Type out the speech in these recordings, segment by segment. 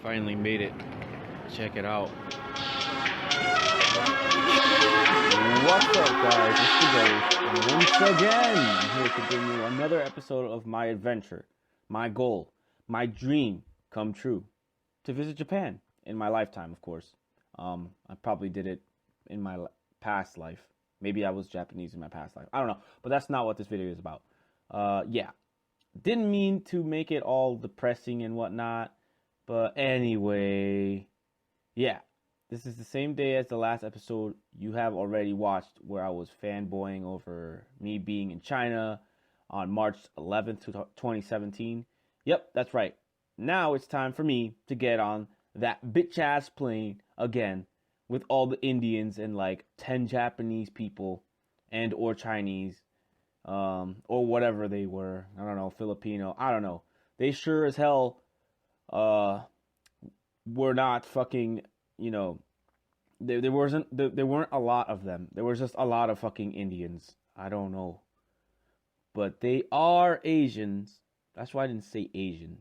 Finally made it. Check it out. What's up, guys? It's the Ghost, and once again, I'm here to bring you another episode of my adventure, my goal, my dream come true, to visit Japan in my lifetime, of course. I probably did it in my past life. Maybe I was Japanese in my past life. I don't know, but that's not what this video is about. Yeah, didn't mean to make it all depressing and whatnot, but anyway, yeah. This is the same day as the last episode you have already watched, where I was fanboying over me being in China on March 11th, 2017. Yep, that's right. Now it's time for me to get on that bitch ass plane again with all the Indians and like 10 Japanese people and or Chinese, or whatever they were. I don't know, Filipino. I don't know. They sure as hell were not fucking, there weren't a lot of them. There was just a lot of fucking Indians. I don't know. But they are Asians. That's why I didn't say Asian.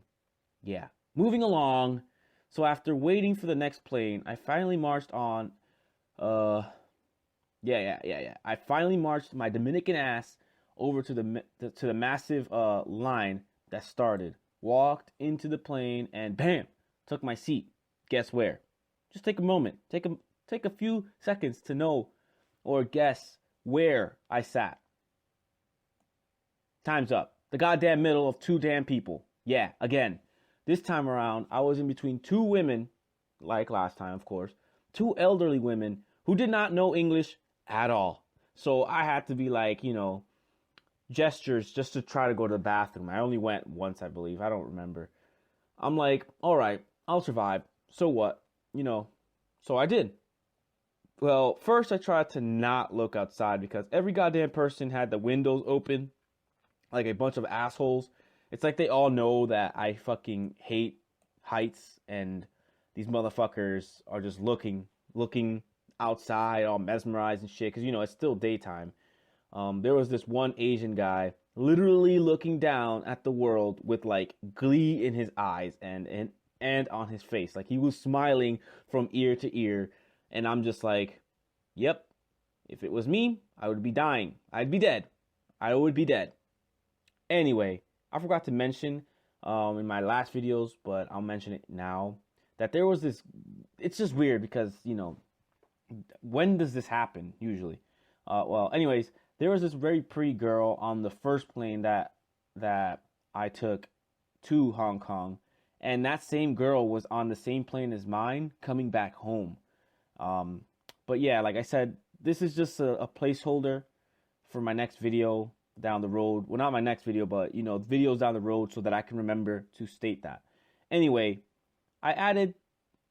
Yeah. Moving along. So after waiting for the next plane, I finally marched on I finally marched my Dominican ass over to the massive line that started. Walked into the plane and bam, took my seat. Guess where? Just take a moment. Take a few seconds to know or guess where I sat. Time's up. The goddamn middle of two damn people. Yeah, again. This time around, I was in between two women, like last time, of course, two elderly women who did not know English at all. So I had to be like, gestures just to try to go to the bathroom. I only went once, I believe. I don't remember. I'm like, all right, I'll survive. So what? So I did. Well, first I tried to not look outside because every goddamn person had the windows open like a bunch of assholes. It's like they all know that I fucking hate heights and these motherfuckers are just looking outside all mesmerized and shit because, it's still daytime. There was this one Asian guy literally looking down at the world with like glee in his eyes and on his face. Like he was smiling from ear to ear. And I'm just like, yep, if it was me, I would be dying. I'd be dead. I would be dead. Anyway, I forgot to mention in my last videos, but I'll mention it now, that there was this, it's just weird because, when does this happen usually? Anyways, there was this very pretty girl on the first plane that I took to Hong Kong. And that same girl was on the same plane as mine coming back home. But yeah, like I said, this is just a placeholder for my next video down the road. Well, not my next video, but, videos down the road so that I can remember to state that. Anyway, I added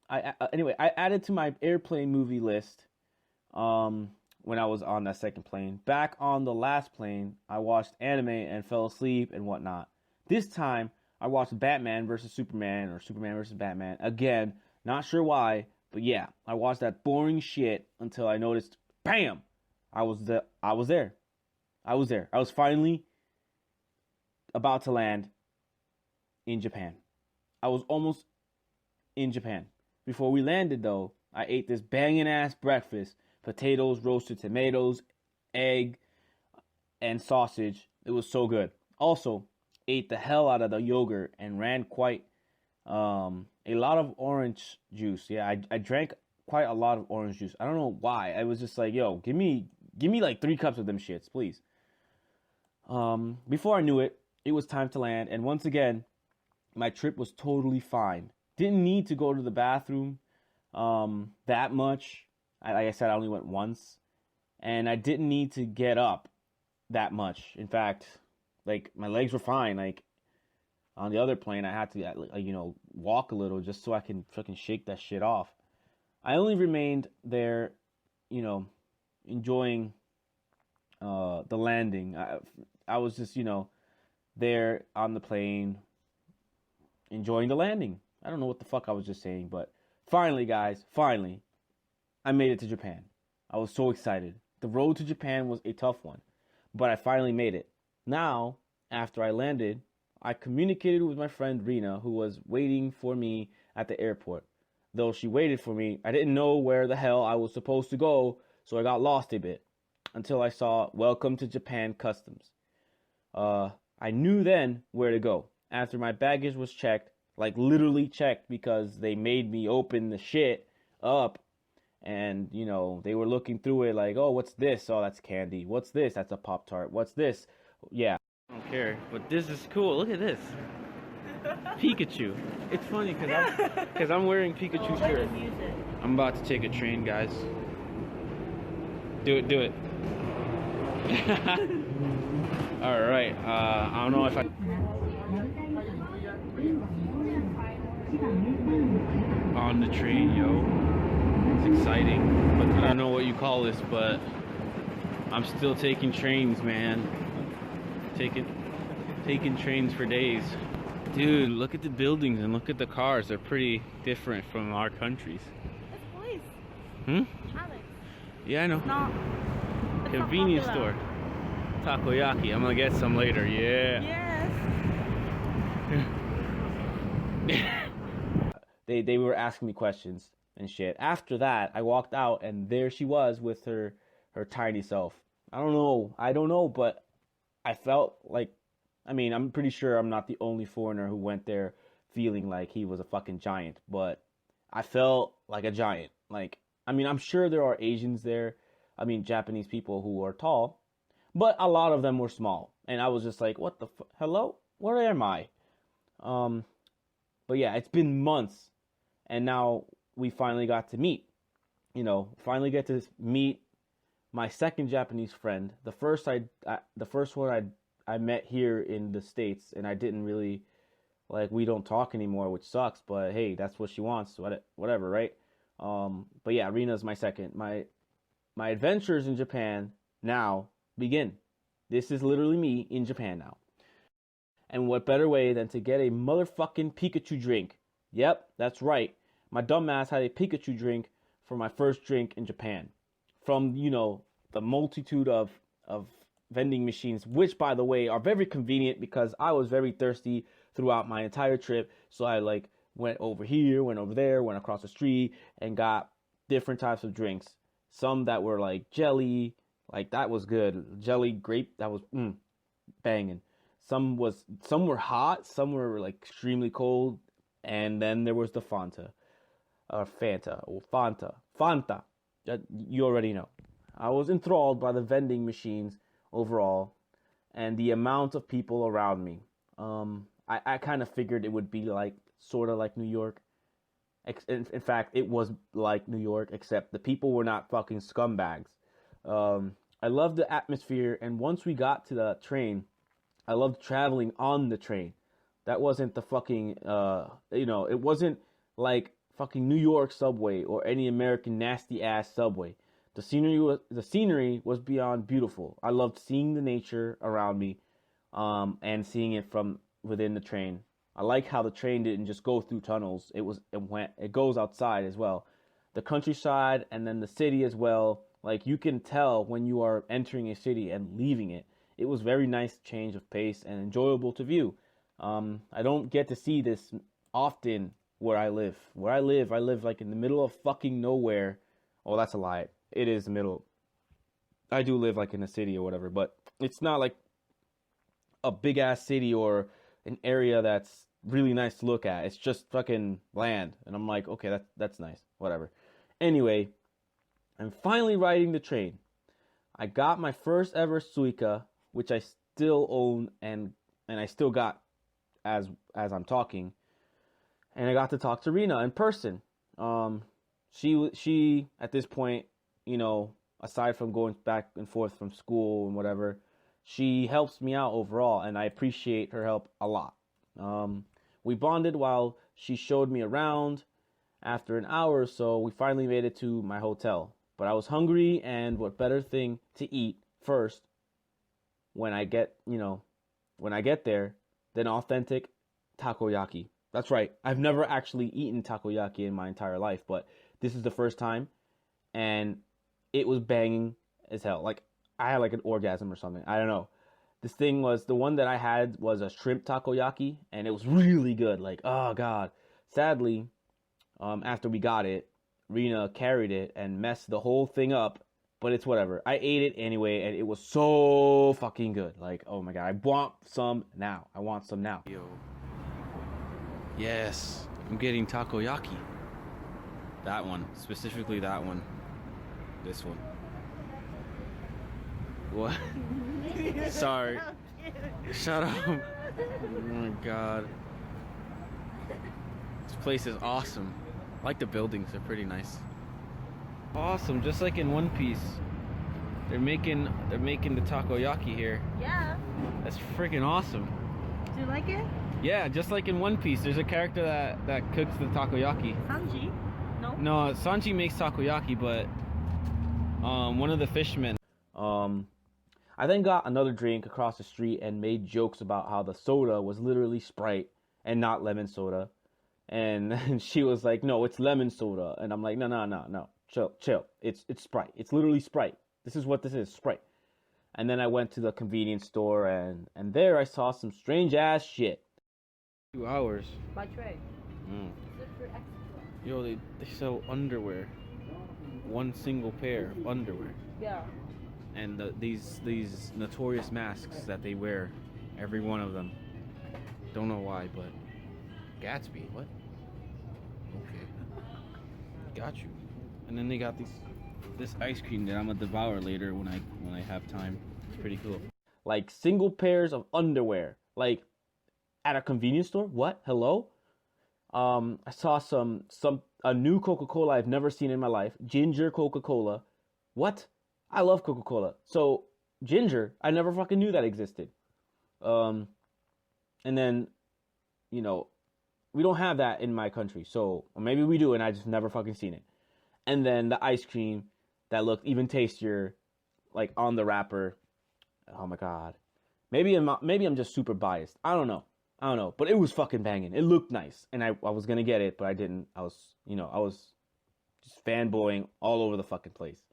to my airplane movie list when I was on that second plane. Back on the last plane, I watched anime and fell asleep and whatnot. This time, I watched Batman versus Superman or Superman versus Batman. Again, not sure why, but yeah, I watched that boring shit until I noticed, bam, I was there. I was finally about to land in Japan. I was almost in Japan. Before we landed, though, I ate this banging ass breakfast: potatoes, roasted tomatoes, egg, and sausage. It was so good. Also, ate the hell out of the yogurt and ran quite a lot of orange juice. Yeah, I drank quite a lot of orange juice. I don't know why. I was just like, yo, give me like 3 cups of them shits, please. Before I knew it, it was time to land, and once again, my trip was totally fine. Didn't need to go to the bathroom that much. Like I said, I only went once, and I didn't need to get up that much. In fact, like my legs were fine. Like on the other plane, I had to walk a little just so I can fucking shake that shit off. I only remained there, enjoying the landing. I was just, there on the plane, enjoying the landing. I don't know what the fuck I was just saying, but finally, guys, I made it to Japan. I was so excited. The road to Japan was a tough one, but I finally made it. Now, after I landed, I communicated with my friend Rena, who was waiting for me at the airport. Though she waited for me, I didn't know where the hell I was supposed to go, so I got lost a bit until I saw "Welcome to Japan Customs." I knew then where to go. After my baggage was checked, like literally checked because they made me open the shit up, and they were looking through it like, oh, what's this? Oh, that's candy. What's this? That's a Pop-Tart. What's this? Yeah. I don't care, but this is cool. Look at this. Pikachu. It's funny because I'm wearing Pikachu shirt. I'm about to take a train, guys. Do it. All right. I don't know if I. On the train, yo. It's exciting, but I don't know what you call this, but I'm still taking trains, man. Taking trains for days. Dude, look at the buildings and look at the cars. They're pretty different from our countries. It's police. Alex. Yeah, I know. It's Convenience not store. Takoyaki. I'm gonna get some later. Yeah. Yes. They were asking me questions and shit. After that, I walked out and there she was with her tiny self. I don't know, but I felt like, I'm pretty sure I'm not the only foreigner who went there feeling like he was a fucking giant, but I felt like a giant. Like, I'm sure there are Asians there, Japanese people who are tall, but a lot of them were small. And I was just like, what the hello? Where am I? But yeah, it's been months, and now we finally got to meet. Finally get to meet my second Japanese friend. The first one I met here in the States, and I didn't really, we don't talk anymore, which sucks, but hey, that's what she wants, whatever, right? But yeah, Rina's my second. My adventures in Japan now begin. This is literally me in Japan now. And what better way than to get a motherfucking Pikachu drink? Yep, that's right. My dumbass had a Pikachu drink for my first drink in Japan. From, the multitude of vending machines, which, by the way, are very convenient because I was very thirsty throughout my entire trip. So I, went over here, went over there, went across the street, and got different types of drinks. Some that were, jelly, that was good. Jelly, grape, that was, banging. Some were hot, some were, extremely cold, and then there was the Fanta. Fanta. You already know. I was enthralled by the vending machines overall and the amount of people around me. I kind of figured it would be sort of like New York. In fact, it was like New York, except the people were not fucking scumbags. I loved the atmosphere, and once we got to the train, I loved traveling on the train. That wasn't the fucking, it wasn't like fucking New York subway or any American nasty ass subway. The scenery was beyond beautiful. I loved seeing the nature around me, and seeing it from within the train. I like how the train didn't just go through tunnels. It goes outside as well. The countryside and then the city as well. You can tell when you are entering a city and leaving it. It was very nice change of pace and enjoyable to view. I don't get to see this often where I live. I live in the middle of fucking nowhere. Oh, that's a lie. It is the middle. I do live in a city or whatever, but it's not like a big ass city or an area that's really nice to look at. It's just fucking land. And I'm like, okay, that's nice. Whatever. Anyway, I'm finally riding the train. I got my first ever Suica, which I still own and I still got as I'm talking. And I got to talk to Rina in person. She at this point, aside from going back and forth from school and whatever, she helps me out overall, and I appreciate her help a lot. We bonded while she showed me around. After an hour or so, we finally made it to my hotel. But I was hungry, and what better thing to eat first when I get there than authentic takoyaki. That's right. I've never actually eaten takoyaki in my entire life, but this is the first time, and it was banging as hell. I had an orgasm or something. I don't know. The one that I had was a shrimp takoyaki, and it was really good. Oh God. Sadly, after we got it, Rena carried it and messed the whole thing up. But it's whatever. I ate it anyway, and it was so fucking good. Like, oh my god, I want some now. I want some now. Yo. Yes, I'm getting takoyaki. That one, specifically that one. This one. What? Sorry. Shut up. Oh my god. This place is awesome. I like the buildings, they're pretty nice. Awesome, just like in One Piece. They're making the takoyaki here. Yeah. That's freaking awesome. Do you like it? Yeah, just like in One Piece, there's a character that cooks the takoyaki. Sanji? No? No, Sanji makes takoyaki, but one of the fishermen. I then got another drink across the street and made jokes about how the soda was literally Sprite and not lemon soda. And she was like, "No, it's lemon soda." And I'm like, "No. Chill. It's Sprite. It's literally Sprite. This is what this is, Sprite." And then I went to the convenience store and there I saw some strange ass shit. 2 hours. By tray. Mm. Is it for extra? Yo, they sell underwear. One single pair of underwear. Yeah. And these notorious masks that they wear, every one of them. Don't know why, but Gatsby, what? Okay. Got you. And then they got this ice cream that I'm gonna devour later when I have time. It's pretty cool. Like single pairs of underwear. Like at a convenience store? What? Hello? I saw a new Coca-Cola I've never seen in my life. Ginger Coca-Cola. What? I love Coca-Cola. So ginger, I never fucking knew that existed. And then, you know, we don't have that in my country. So or maybe we do and I just never fucking seen it. And then the ice cream that looked even tastier, like on the wrapper. Oh my god. Maybe I'm just super biased. I don't know. But it was fucking banging. It looked nice. And I was gonna get it, but I didn't. I was just fanboying all over the fucking place.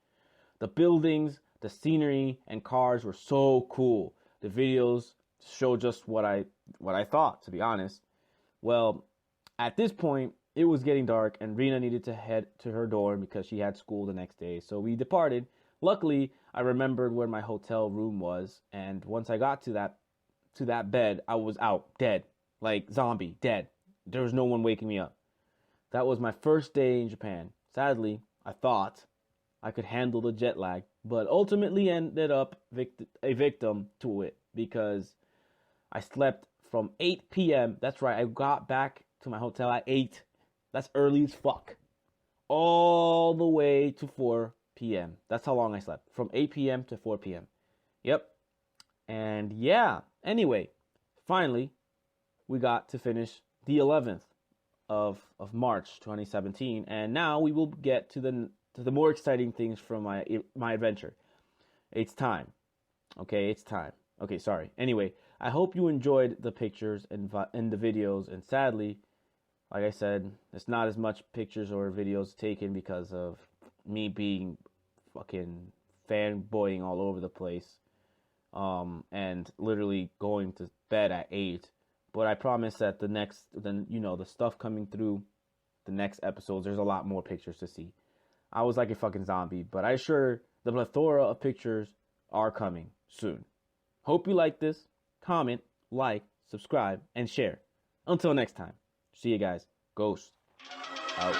The buildings, the scenery, and cars were so cool. The videos show just what I thought, to be honest. Well, at this point, it was getting dark, and Rena needed to head to her dorm because she had school the next day. So we departed. Luckily, I remembered where my hotel room was, and once I got to that bed, I was out, dead, like zombie, dead. There was no one waking me up. That was my first day in Japan. Sadly, I thought I could handle the jet lag, but ultimately ended up a victim to it because I slept from 8 p.m. That's right, I got back to my hotel at 8. That's early as fuck. All the way to 4 p.m. That's how long I slept. From 8 p.m. to 4 p.m. Yep. And yeah, anyway, finally, we got to finish the 11th of March 2017. And now we will get to the more exciting things from my adventure. It's time. Okay, it's time. Okay, sorry. Anyway, I hope you enjoyed the pictures and the videos. And sadly, like I said, there's not as much pictures or videos taken because of me being fucking fanboying all over the place. And literally going to bed at 8. But I promise that the stuff coming through the next episodes, there's a lot more pictures to see. I was like a fucking zombie, but I assure the plethora of pictures are coming soon. Hope you like this. Comment, like, subscribe, and share. Until next time. See you guys. Ghost out.